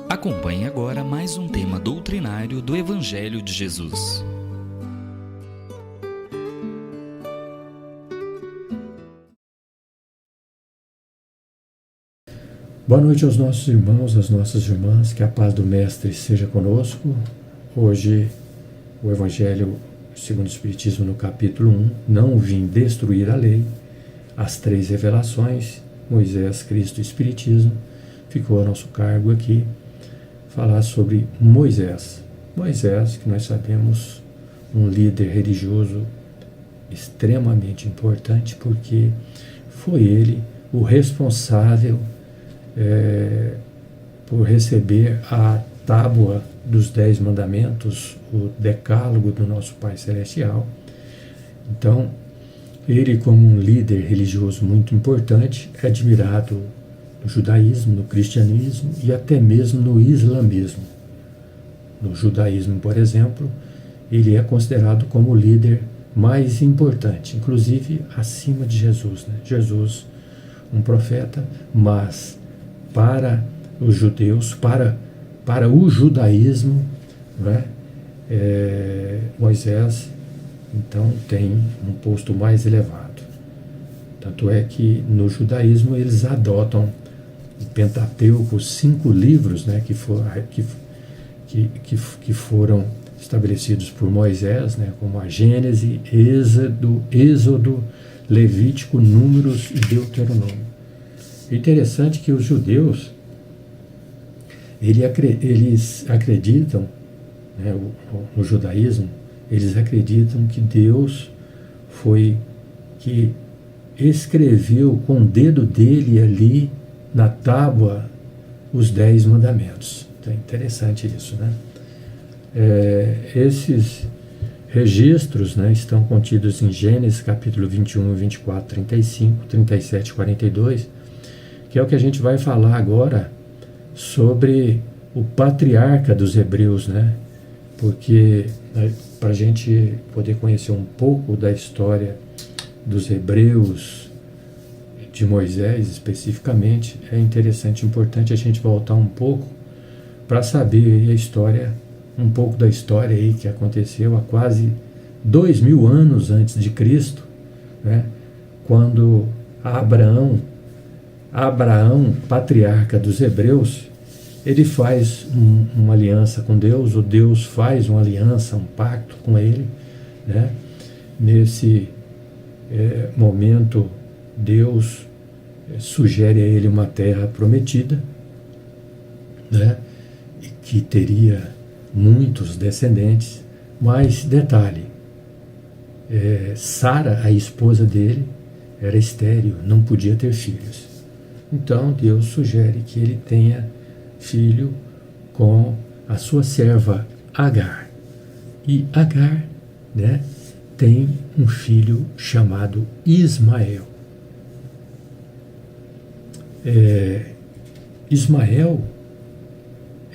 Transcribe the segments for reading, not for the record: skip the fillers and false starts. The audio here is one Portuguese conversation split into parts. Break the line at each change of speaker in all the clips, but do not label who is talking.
Acompanhe agora mais um tema doutrinário do Evangelho de Jesus.
Boa noite aos nossos irmãos, às nossas irmãs, que a paz do Mestre seja conosco. Hoje, o Evangelho segundo o Espiritismo, no capítulo 1, não vim destruir a lei, as três revelações, Moisés, Cristo e Espiritismo. Ficou a nosso cargo aqui falar sobre Moisés. Moisés, que nós sabemos, um líder religioso extremamente importante, porque foi ele o responsável por receber a tábua dos 10 mandamentos, o decálogo do nosso Pai Celestial. Então, ele, como um líder religioso muito importante, é admirado no judaísmo, no cristianismo e até mesmo no islamismo. No judaísmo, por exemplo, ele é considerado como o líder mais importante, inclusive acima de Jesus, né? Jesus, um profeta, mas para os judeus, para o judaísmo, né, Moisés, então, tem um posto mais elevado. Tanto é que no judaísmo eles adotam o Pentateuco, os 5 livros, né, que foram estabelecidos por Moisés, né, como a Gênese, Êxodo, Levítico, Números e Deuteronômio. É interessante que os judeus, eles acreditam, né, no judaísmo, eles acreditam que Deus foi que escreveu com o dedo dele ali na tábua os 10 mandamentos. Então é interessante isso, né? Esses registros, né, estão contidos em Gênesis capítulo 21, 24, 35, 37 e 42, que é o que a gente vai falar agora sobre o patriarca dos hebreus, né? Porque para a gente poder conhecer um pouco da história dos hebreus, de Moisés especificamente, é interessante, importante a gente voltar um pouco para saber a história, um pouco da história aí que aconteceu há quase 2000 anos antes de Cristo, né? Quando Abraão, patriarca dos hebreus, ele faz uma aliança com Deus, ou Deus faz uma aliança, um pacto com ele, né? Nesse momento, Deus sugere a ele uma terra prometida, né? E que teria muitos descendentes, mas detalhe, Sara, a esposa dele, era estéril, não podia ter filhos. Então Deus sugere que ele tenha filho com a sua serva Agar. E Agar, né, tem um filho chamado Ismael. Ismael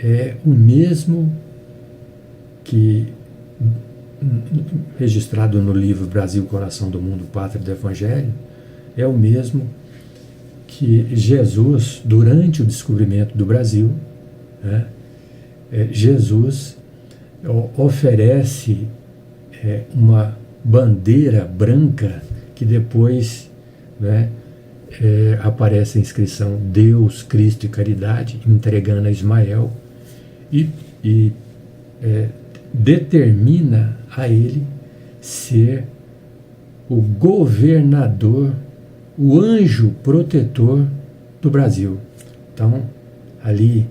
é o mesmo que, registrado no livro Brasil, Coração do Mundo, Pátria do Evangelho, é o mesmo que Jesus, durante o descobrimento do Brasil, né, Jesus oferece uma bandeira branca que depois, né, aparece a inscrição Deus, Cristo e Caridade, entregando a Ismael, e determina a ele ser o governador, o anjo protetor do Brasil. Então, ali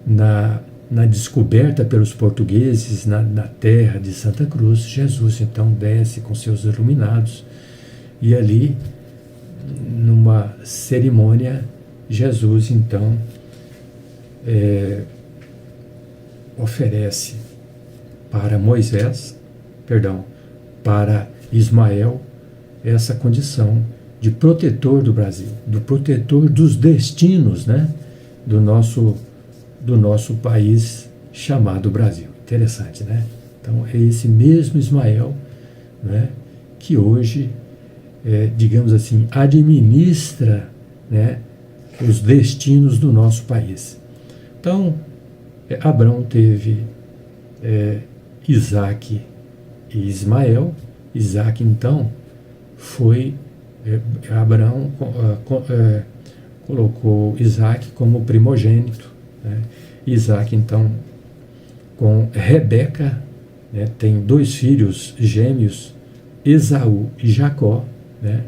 na descoberta pelos portugueses na terra de Santa Cruz, Jesus então desce com seus iluminados, e ali, numa cerimônia, Jesus então oferece para Ismael, essa condição de protetor do Brasil, do protetor dos destinos, né, do nosso país chamado Brasil. Interessante, né? Então é esse mesmo Ismael, né, que hoje, digamos assim, administra, né, os destinos do nosso país. Então, Abrão teve Isaque e Ismael. Isaque, então, foi... Abraão colocou Isaque como primogênito, né? Isaque, então, com Rebeca, né, tem 2 filhos gêmeos, Esaú e Jacó, né?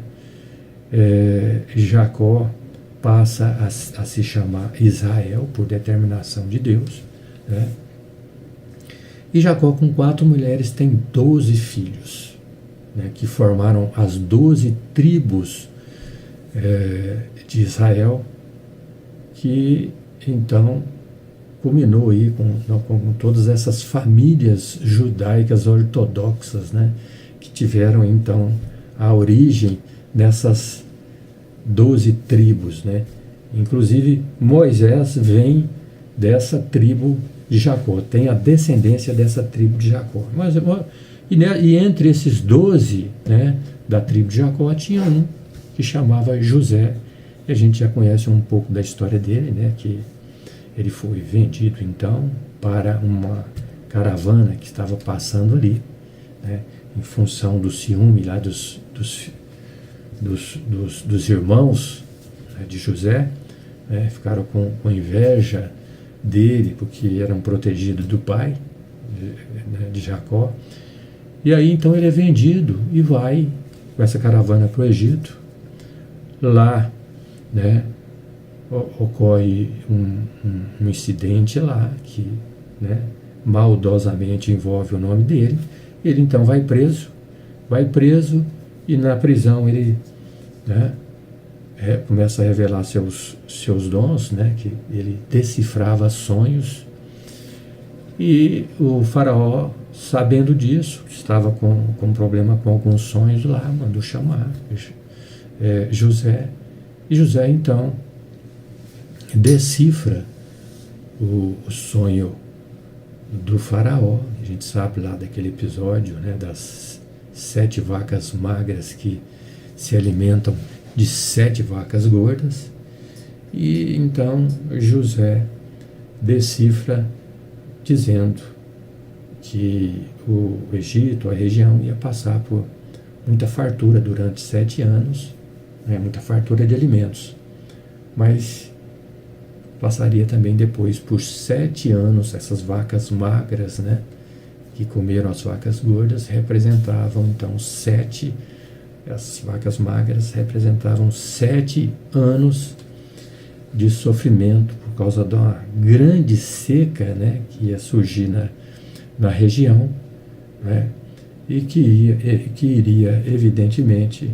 Jacó passa a se chamar Israel por determinação de Deus, né? E Jacó, com 4 mulheres, tem 12 filhos, né, que formaram as 12 tribos de Israel, que então culminou aí com todas essas famílias judaicas ortodoxas, né, que tiveram então a origem nessas 12 tribos, né? Inclusive Moisés vem dessa tribo de Jacó, tem a descendência dessa tribo de Jacó. E entre esses 12, né, da tribo de Jacó, tinha um que chamava José, e a gente já conhece um pouco da história dele, né, que ele foi vendido então para uma caravana que estava passando ali, né, em função do ciúme lá dos irmãos, né, de José, né, ficaram com inveja dele, porque eram protegidos do pai, de Jacó. E aí então ele é vendido e vai com essa caravana para o Egito. Lá, né, ocorre um incidente lá que, né, maldosamente envolve o nome dele. Ele então vai preso e na prisão ele, né, começa a revelar seus dons, né, que ele decifrava sonhos, e o faraó, sabendo disso, estava com problema com alguns sonhos lá, mandou chamar José, e José então decifra o sonho do faraó. A gente sabe lá daquele episódio, né, das 7 vacas magras que se alimentam de 7 vacas gordas. E então José decifra dizendo que o Egito, a região, ia passar por muita fartura durante 7 anos, né, muita fartura de alimentos, mas passaria também depois por 7 anos. Essas vacas magras, né, que comeram as vacas gordas, representavam então as vacas magras representavam 7 anos de sofrimento por causa de uma grande seca, né, que ia surgir na região, né, e que iria evidentemente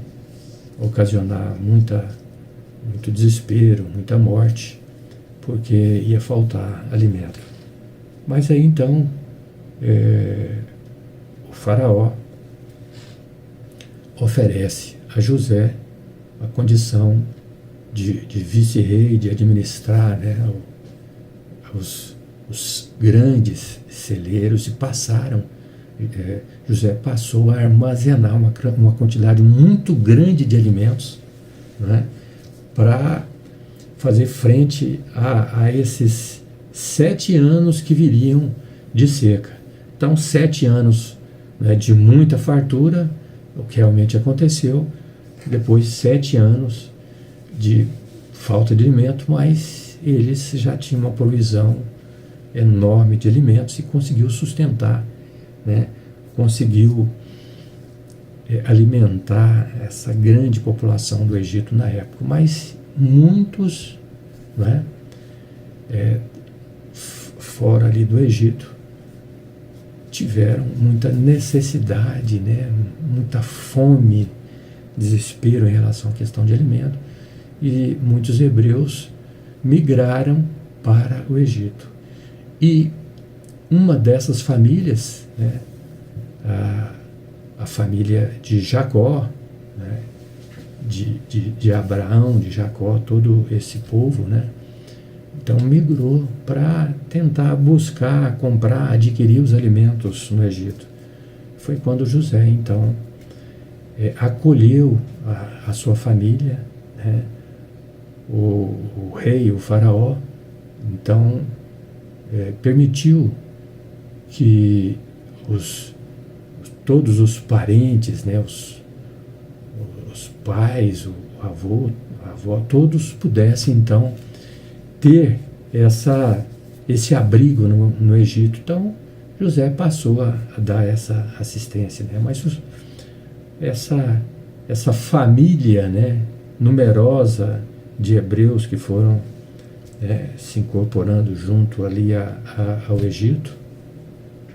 ocasionar muito desespero, muita morte, porque ia faltar alimento. Mas aí então o faraó oferece a José a condição de vice-rei, de administrar, né, os grandes celeiros, e José passou a armazenar uma quantidade muito grande de alimentos, né, para fazer frente a esses 7 anos que viriam de seca. Então, 7 anos, né, de muita fartura, o que realmente aconteceu. Depois 7 anos de falta de alimento, mas eles já tinham uma provisão enorme de alimentos e conseguiu sustentar, né, conseguiu alimentar essa grande população do Egito na época. Mas muitos, né, fora ali do Egito, tiveram muita necessidade, né, muita fome, desespero em relação à questão de alimento, e muitos hebreus migraram para o Egito. E uma dessas famílias, né, a família de Jacó, né, de Abraão, de Jacó, todo esse povo, né, então migrou para tentar buscar, comprar, adquirir os alimentos no Egito. Foi quando José, então, acolheu a sua família, né, o rei, o faraó, então permitiu que todos os parentes, né, os pais, o avô, a avó, todos pudessem então ter esse abrigo no Egito. Então José passou a dar essa assistência, né? Mas essa família, né, numerosa de hebreus que foram se incorporando junto ali ao Egito,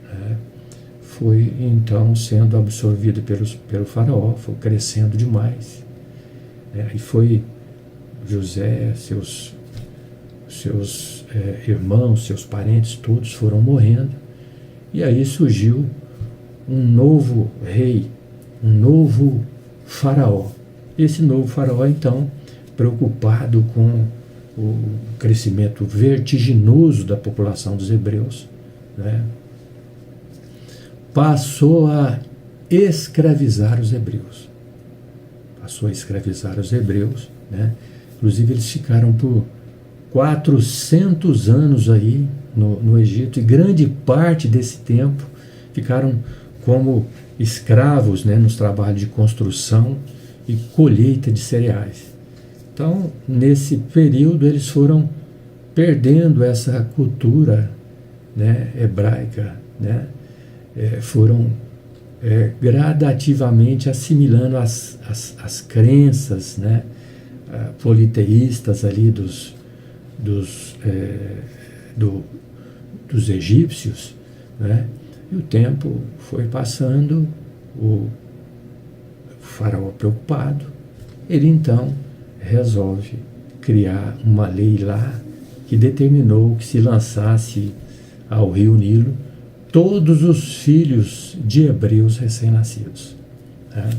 né, foi então sendo absorvido pelo faraó, foi crescendo demais. E foi José, seus irmãos, seus parentes, todos foram morrendo. E aí surgiu um novo rei, um novo faraó. Esse novo faraó, então, preocupado com o crescimento vertiginoso da população dos hebreus, né, passou a escravizar os hebreus. Né? Inclusive, eles ficaram por 400 anos aí no Egito, e grande parte desse tempo ficaram como escravos, né, nos trabalhos de construção e colheita de cereais. Então, nesse período, eles foram perdendo essa cultura, né, hebraica, né? Foram gradativamente assimilando as crenças, né, politeístas ali dos egípcios, né? E o tempo foi passando, o faraó preocupado, ele então resolve criar uma lei lá que determinou que se lançasse ao rio Nilo todos os filhos de hebreus recém-nascidos, né?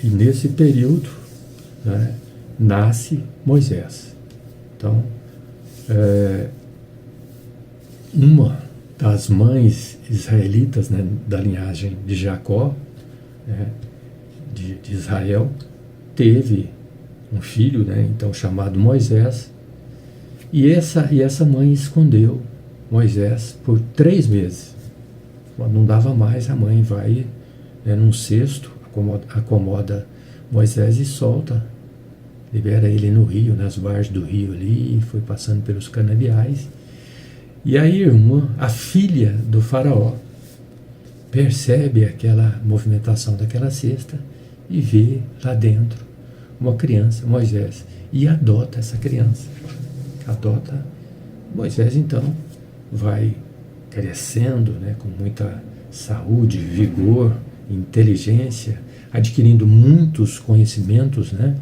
E nesse período, né, nasce Moisés. Então, uma das mães israelitas, né, da linhagem de Jacó, né, de Israel, teve um filho, né, então chamado Moisés, e essa mãe escondeu Moisés por 3 meses. Quando não dava mais, a mãe vai, né, num cesto, acomoda Moisés e solta, libera ele no rio, nas margens do rio ali, foi passando pelos canaviais. E a irmã, a filha do faraó, percebe aquela movimentação daquela cesta e vê lá dentro uma criança, Moisés, e adota essa criança. Adota Moisés, então vai crescendo, né, com muita saúde, vigor, inteligência, adquirindo muitos conhecimentos, né,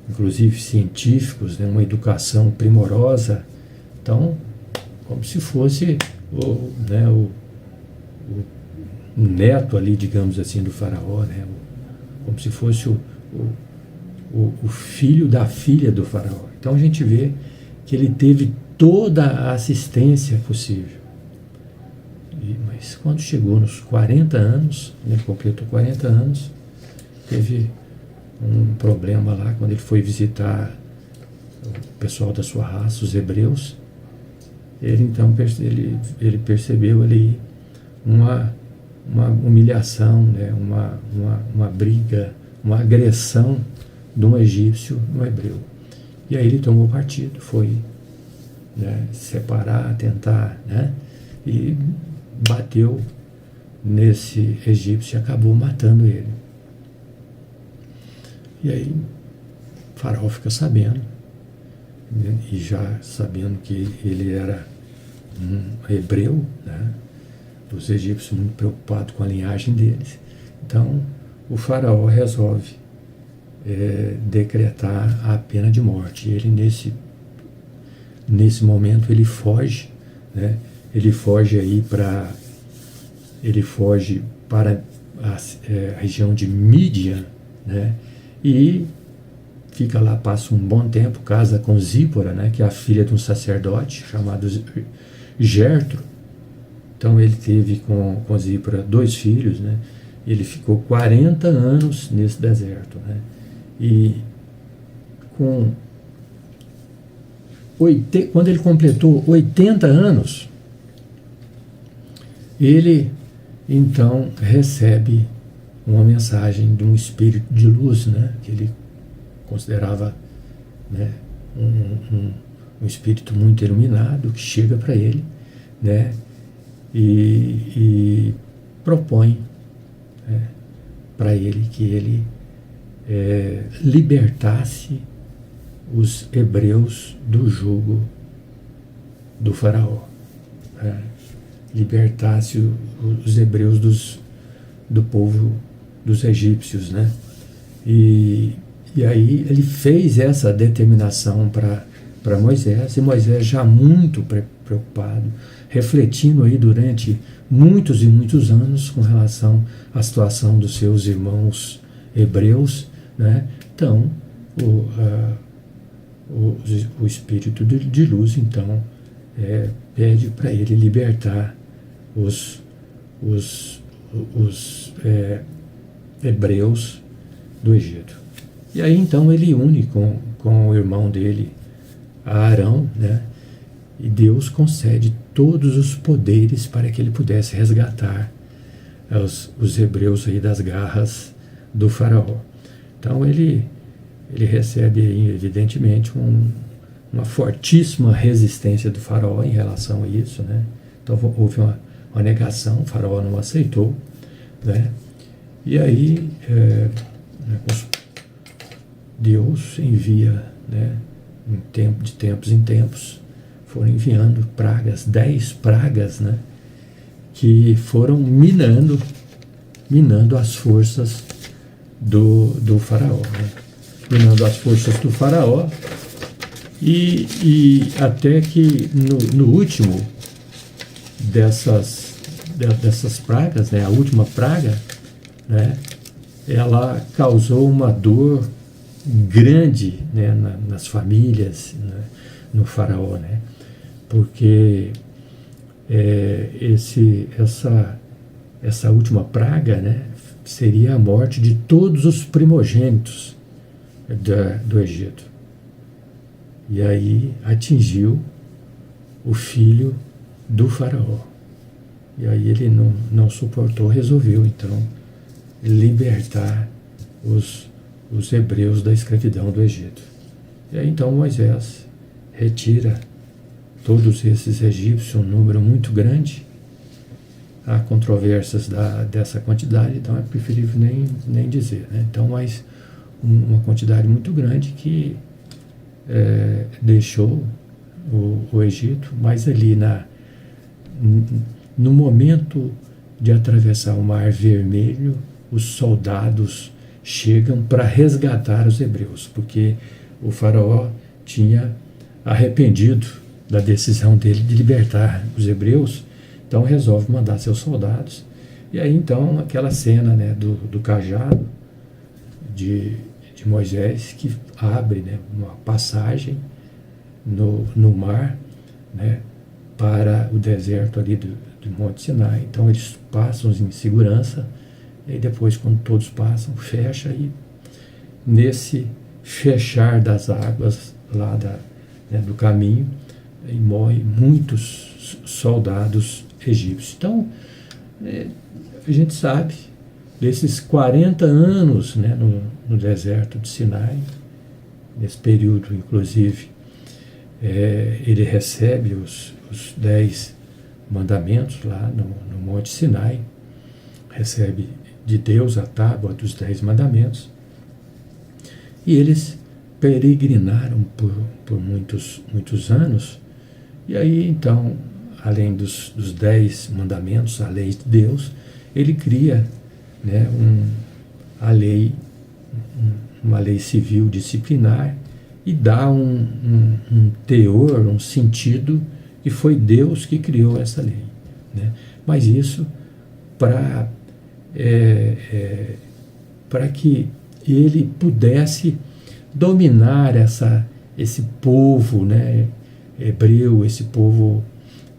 inclusive científicos, né, uma educação primorosa. Então, como se fosse o neto ali, digamos assim, do faraó, né, como se fosse o filho da filha do faraó. Então a gente vê que ele teve toda a assistência possível. Mas quando chegou nos 40 anos, ele completou 40 anos, teve um problema lá, quando ele foi visitar o pessoal da sua raça, os hebreus. Ele então ele percebeu ali uma humilhação, né, uma briga, uma agressão de um egípcio no hebreu. E aí ele tomou partido, foi, né, separar, tentar, né, e bateu nesse egípcio e acabou matando ele. E aí o faraó fica sabendo, né, e já sabendo que ele era um hebreu, né, os egípcios muito preocupados com a linhagem deles. Então o faraó resolve decretar a pena de morte. E ele nesse momento ele foge, né? Ele foge para a região de Mídian, né? E fica lá, passa um bom tempo, casa com Zípora, né, que é a filha de um sacerdote chamado Jethro. Então ele teve com Zípora 2 filhos, né? Ele ficou 40 anos nesse deserto, né? E com quando ele completou 80 anos, ele então recebe uma mensagem de um espírito de luz, né, que ele considerava, né, um espírito muito iluminado, que chega para ele, né, e propõe, né, para ele que ele libertasse os hebreus do jugo do faraó, né, libertasse os hebreus do povo dos egípcios, né? E aí ele fez essa determinação para Moisés, e Moisés, já muito preocupado, refletindo aí durante muitos e muitos anos com relação à situação dos seus irmãos hebreus, né? Então o espírito de luz então pede para ele libertar os hebreus do Egito. E aí então ele une com o irmão dele, Arão, né? E Deus concede todos os poderes para que ele pudesse resgatar os hebreus aí das garras do faraó. Então ele recebe aí, evidentemente, uma fortíssima resistência do faraó em relação a isso, né? Então houve uma negação, o faraó não aceitou, né? E aí Deus envia, né, de tempos em tempos, foram enviando pragas, 10 pragas, né, que foram minando as forças do faraó, né? Minando as forças do faraó, e até que no último dessas pragas, né, a última praga, né, ela causou uma dor grande, né, nas famílias, né, no faraó, né, porque essa última praga, né, seria a morte de todos os primogênitos do Egito. E aí atingiu o filho do faraó. E aí ele não suportou, resolveu então libertar os hebreus da escravidão do Egito. E aí então Moisés retira todos esses egípcios, um número muito grande. Há controvérsias dessa quantidade, então é preferível nem dizer, né? Então, mas uma quantidade muito grande que deixou o Egito, mas ali no momento de atravessar o Mar Vermelho, os soldados chegam para resgatar os hebreus, porque o faraó tinha arrependido da decisão dele de libertar os hebreus, então resolve mandar seus soldados. E aí então aquela cena, né, do cajado de Moisés, que abre, né, uma passagem no mar, né, para o deserto ali do Monte Sinai. Então eles passam em segurança, e depois, quando todos passam, fecha, e nesse fechar das águas lá do caminho, e morrem muitos soldados egípcios. Então a gente sabe desses 40 anos, né, no deserto de Sinai, nesse período, inclusive, ele recebe os 10 mandamentos lá no Monte Sinai, recebe de Deus a tábua dos 10 mandamentos, e eles peregrinaram por muitos anos. E aí então, além dos 10 mandamentos, a lei de Deus, ele cria, né, uma lei civil disciplinar, e dá um teor, um sentido, que foi Deus que criou essa lei, né? Mas isso para que ele pudesse dominar esse povo, né, hebreu, esse povo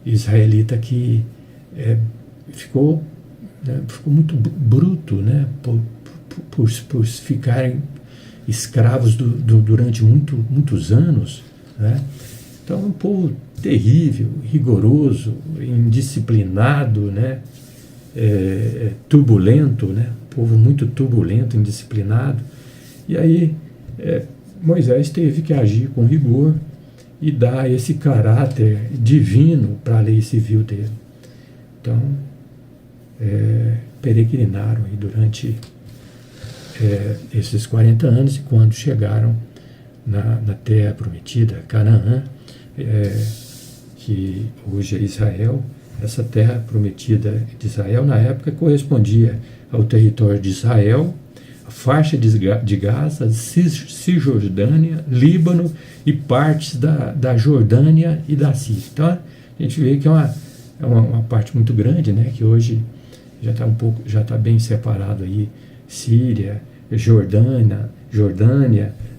israelita que ficou muito bruto, né, por ficarem escravos durante muitos anos, né? Então, é um povo terrível, rigoroso, indisciplinado, né? Turbulento, né? Um povo muito turbulento, indisciplinado. E aí, Moisés teve que agir com rigor e dar esse caráter divino para a lei civil dele. Então, peregrinaram aí durante esses 40 anos, e quando chegaram na terra prometida, Canaã, que hoje é Israel, essa terra prometida de Israel, na época, correspondia ao território de Israel, a faixa de Gaza, Cisjordânia, Líbano e partes da Jordânia e da Síria. Então, a gente vê que é uma parte muito grande, né, que hoje já está bem separado aí, Síria, Jordânia,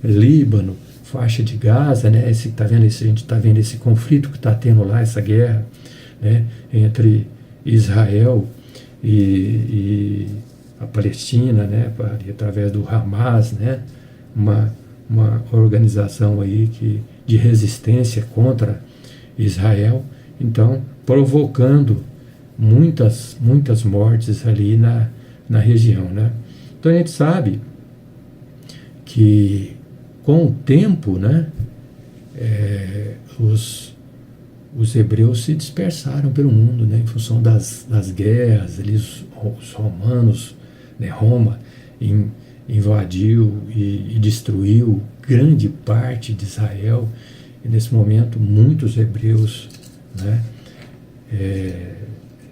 Líbano, faixa de Gaza, né? A gente está vendo esse conflito que está tendo lá, essa guerra, né, entre Israel e a Palestina, né, através do Hamas, né, uma organização aí de resistência contra Israel, então provocando muitas mortes ali na região, né? Então a gente sabe que com o tempo, né, os hebreus se dispersaram pelo mundo, né, em função das guerras. Os romanos, né, Roma invadiu e destruiu grande parte de Israel, e nesse momento muitos hebreus, né,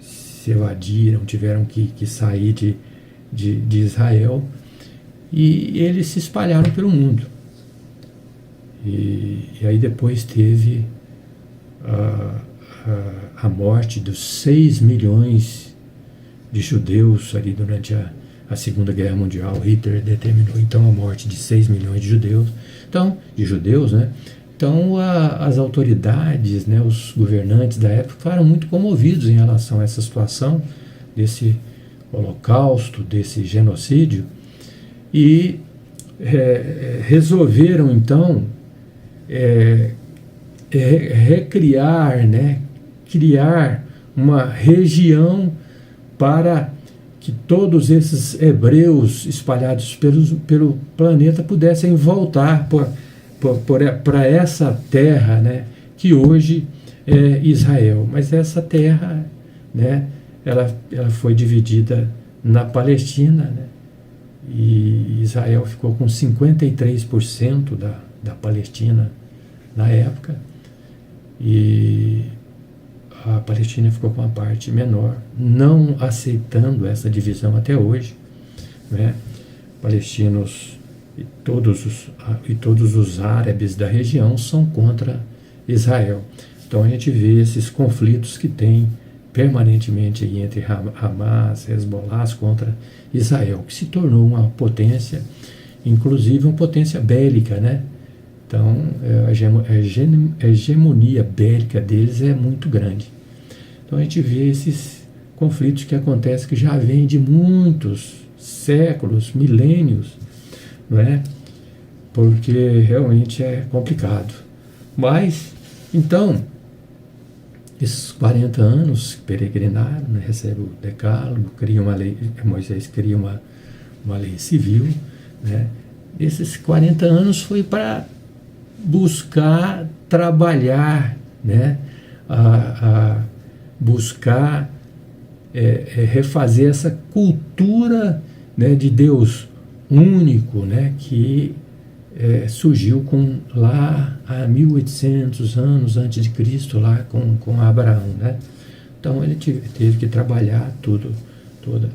se evadiram, tiveram que sair de Israel, e eles se espalharam pelo mundo. E aí depois teve a morte dos 6 milhões de judeus ali durante a Segunda Guerra Mundial. Hitler determinou então a morte de 6 milhões de judeus, né? Então as autoridades, né, os governantes da época ficaram muito comovidos em relação a essa situação, desse holocausto, desse genocídio, e resolveram então recriar, né, criar uma região para que todos esses hebreus espalhados pelo planeta pudessem voltar para essa terra, né, que hoje é Israel. Mas essa terra, né, ela foi dividida na Palestina, né, e Israel ficou com 53% da Palestina na época, e a Palestina ficou com uma parte menor, não aceitando essa divisão até hoje, né? Palestinos e todos os árabes da região são contra Israel. Então a gente vê esses conflitos que tem permanentemente aí entre Hamas, Hezbollah contra Israel, que se tornou uma potência, inclusive uma potência bélica, né? Então a hegemonia bélica deles é muito grande. Então a gente vê esses conflitos que acontecem, que já vêm de muitos séculos, milênios, não é? Porque realmente é complicado. Mas, então, esses 40 anos peregrinaram, né, recebe o decálogo, cria uma lei, Moisés cria uma lei civil, né? Esses 40 anos foi para buscar trabalhar, né, buscar refazer essa cultura, né, de Deus único, né, que surgiu lá há 1800 anos antes de Cristo, lá com Abraão, né? Então ele teve que trabalhar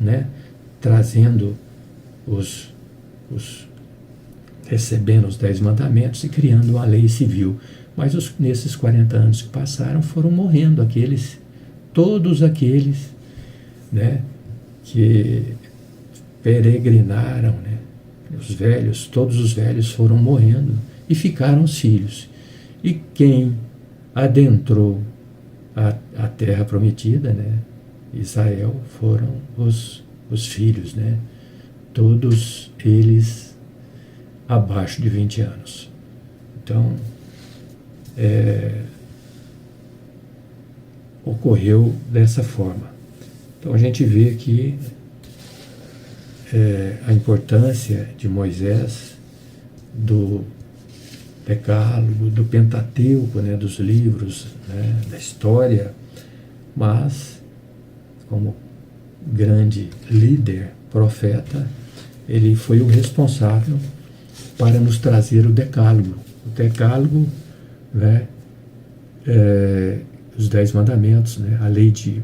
né, trazendo recebendo os 10 mandamentos e criando uma lei civil. Mas nesses 40 anos que passaram, foram morrendo todos aqueles, né, que peregrinaram, né? Todos os velhos foram morrendo e ficaram os filhos. E quem adentrou a terra prometida, né, Israel, foram os filhos, né? Todos eles abaixo de 20 anos. Então, ocorreu dessa forma. Então a gente vê aqui a importância de Moisés, do Decálogo, do Pentateuco, né, dos livros, né, da história, mas como grande líder, profeta, ele foi o responsável para nos trazer o Decálogo. O Decálogo, né, os 10 mandamentos, né, a lei de,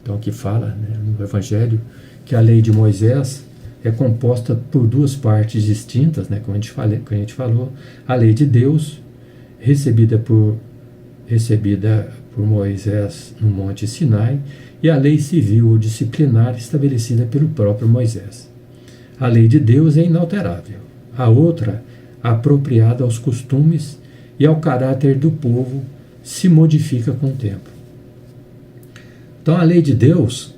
então aqui fala, né, no Evangelho, que a lei de Moisés é composta por 2 partes distintas, né, como a gente falou, a lei de Deus, recebida por Moisés no Monte Sinai, e a lei civil ou disciplinar estabelecida pelo próprio Moisés. A lei de Deus é inalterável, a outra, apropriada aos costumes e ao caráter do povo, se modifica com o tempo. Então a lei de Deus,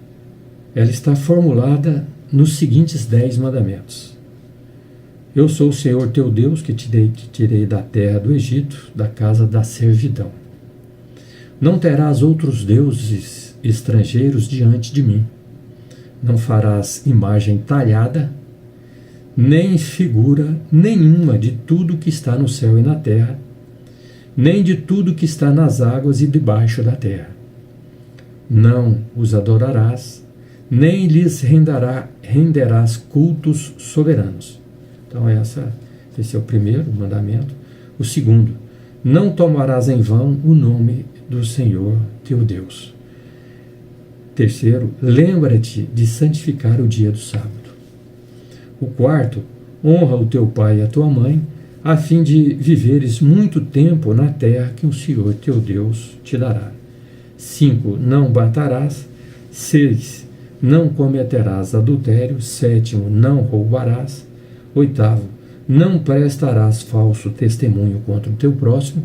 ela está formulada nos seguintes 10 mandamentos. Eu sou o Senhor teu Deus, que te tirei da terra do Egito, da casa da servidão. Não terás outros deuses estrangeiros diante de mim. Não farás imagem talhada, nem figura nenhuma de tudo que está no céu e na terra, nem de tudo que está nas águas e debaixo da terra. Não os adorarás, nem lhes renderás cultos soberanos. Então esse é o primeiro mandamento. O segundo, não tomarás em vão o nome do Senhor teu Deus. Terceiro, lembra-te de santificar o dia do sábado. O quarto, honra o teu pai e a tua mãe, a fim de viveres muito tempo na terra que o Senhor teu Deus te dará. 5, não matarás. 6, não cometerás adultério. 7, não roubarás. 8, não prestarás falso testemunho contra o teu próximo.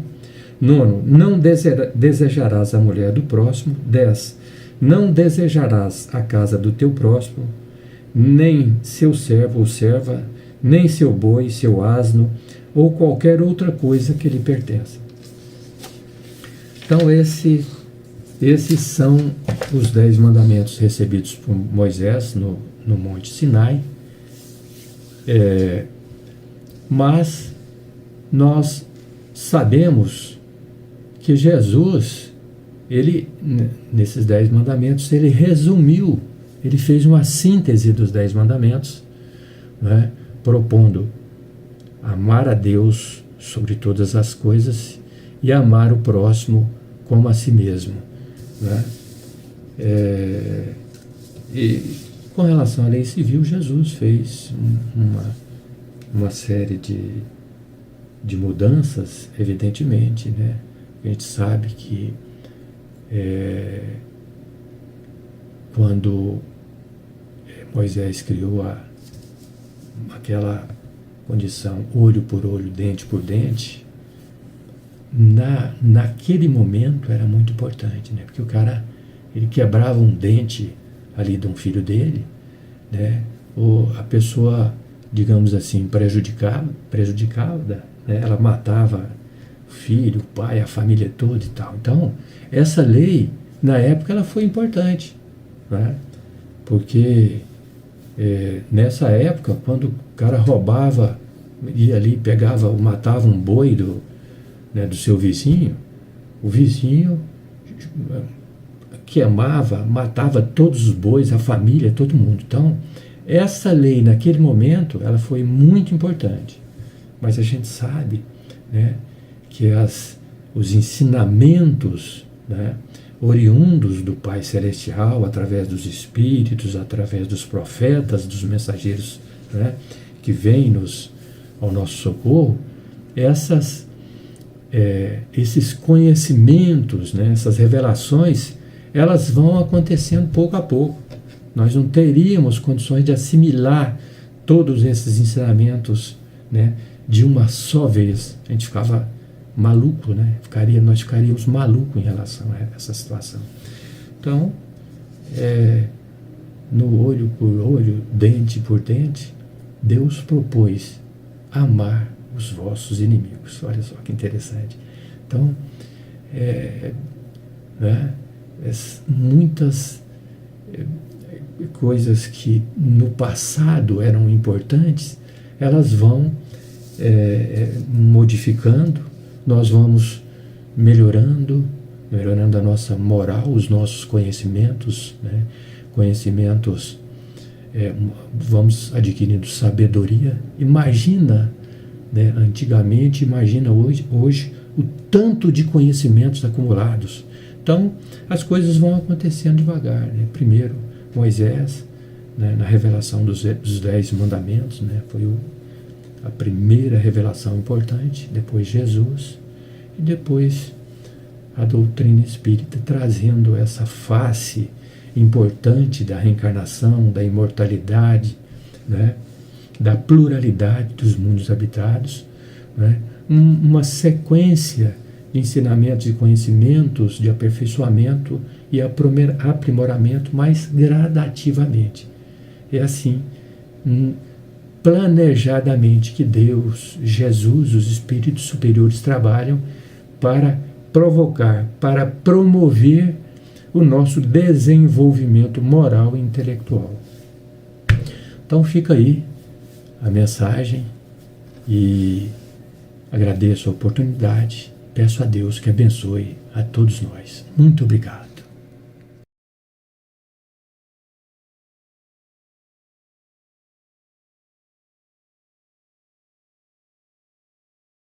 9, não desejarás a mulher do próximo. 10, não desejarás a casa do teu próximo, nem seu servo ou serva, nem seu boi, seu asno, ou qualquer outra coisa que lhe pertença. Então esses são os 10 mandamentos recebidos por Moisés no Monte Sinai. Mas nós sabemos que Jesus, ele, nesses 10 mandamentos, ele resumiu, ele fez uma síntese dos 10 mandamentos, né, propondo amar a Deus sobre todas as coisas e amar o próximo como a si mesmo, né? E com relação à lei civil, Jesus fez uma série de mudanças, evidentemente, né? A gente sabe que quando Moisés criou aquela condição olho por olho, dente por dente, naquele momento era muito importante, né? Porque o cara, ele quebrava um dente ali de um filho dele, né? Ou a pessoa, digamos assim, prejudicada, né? Ela matava o filho, o pai, a família toda e tal. Então, essa lei, na época, ela foi importante, né? Porque nessa época, quando o cara roubava, ia ali, pegava, matava um boi do seu vizinho, o vizinho queimava, matava todos os bois, a família, todo mundo. Então, essa lei, naquele momento, ela foi muito importante. Mas a gente sabe, né, que os ensinamentos, né, oriundos do Pai Celestial, através dos Espíritos, através dos profetas, dos mensageiros, né, que vêm ao nosso socorro, esses conhecimentos, né, essas revelações, elas vão acontecendo pouco a pouco. Nós não teríamos condições de assimilar todos esses ensinamentos, né, de uma só vez. A gente ficava maluco, né? Nós ficaríamos malucos em relação a essa situação. Então, no olho por olho, dente por dente, Deus propôs amar os vossos inimigos. Olha só que interessante. Então, muitas coisas que no passado eram importantes, elas vão modificando, nós vamos melhorando a nossa moral, os nossos conhecimentos, né? Conhecimentos, vamos adquirindo sabedoria. Imagina, né, antigamente, imagina hoje o tanto de conhecimentos acumulados. Então, as coisas vão acontecendo devagar, né? Primeiro, Moisés, né, na revelação dos 10 mandamentos, né, foi a primeira revelação importante. Depois Jesus, e depois a doutrina espírita, trazendo essa face importante da reencarnação, da imortalidade, né, da pluralidade dos mundos habitados, né, uma sequência de ensinamentos e conhecimentos, de aperfeiçoamento e aprimoramento, mais gradativamente. É assim, planejadamente, que Deus, Jesus, os espíritos superiores trabalham para provocar, para promover o nosso desenvolvimento moral e intelectual. Então fica aí a mensagem e agradeço a oportunidade. Peço a Deus que abençoe a todos nós. Muito obrigado.